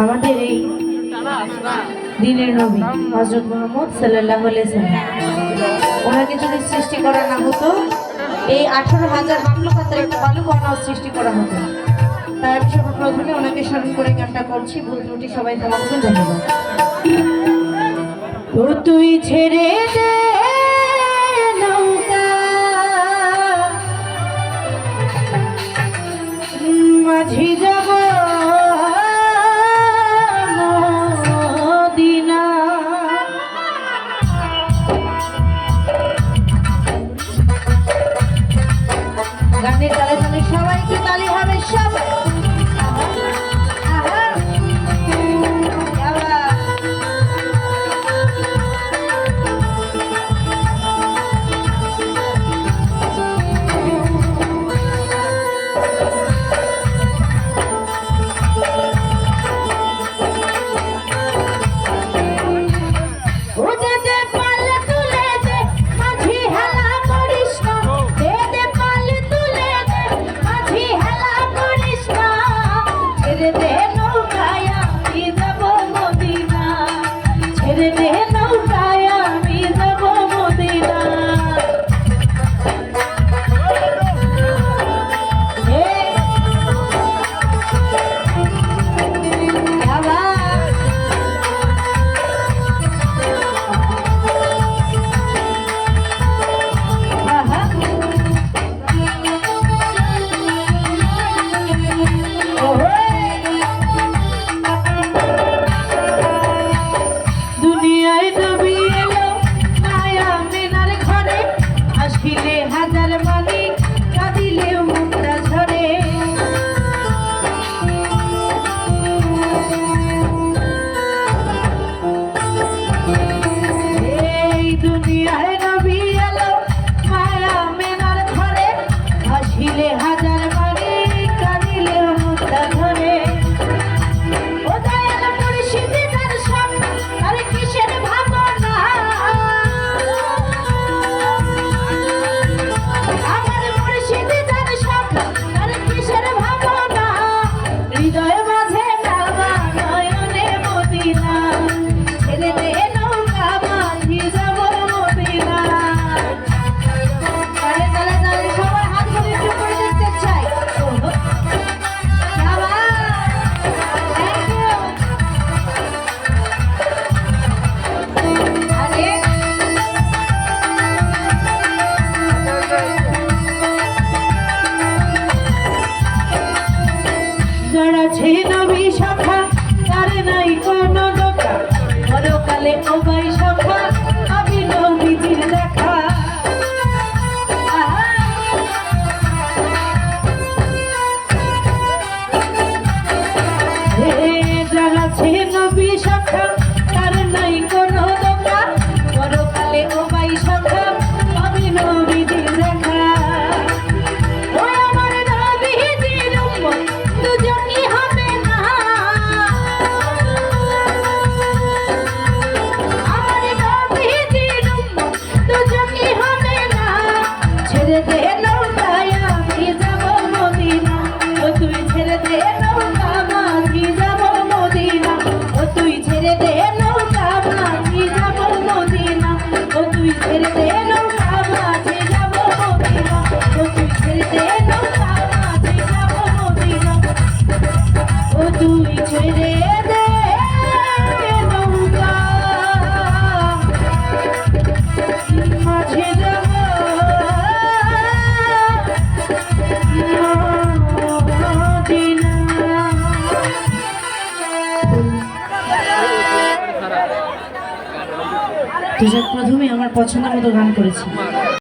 আমাদের এই দিনের নবী হযরত মুহাম্মদ সাল্লাল্লাহু আলাইহি সাল্লাম ওনাকে যদি সৃষ্টি করা না হতো এই 18,000 মামলুকাতের একটা বালুকণাও সৃষ্টি করা হতো। তাই আমি সর্বপ্রথমে ওনাকে স্মরণ করে গানটা করছি। ভুল ত্রুটি সবাই ক্ষমা করবেন। ধন্যবাদ। ও তুই ছেড়ে দে নৌকা মাঝি যাব মদিনা। গানের তালে তালে সবাই কি তালি হবে? সবাই প্রথমে আমার পছন্দ মতো গান করেছি।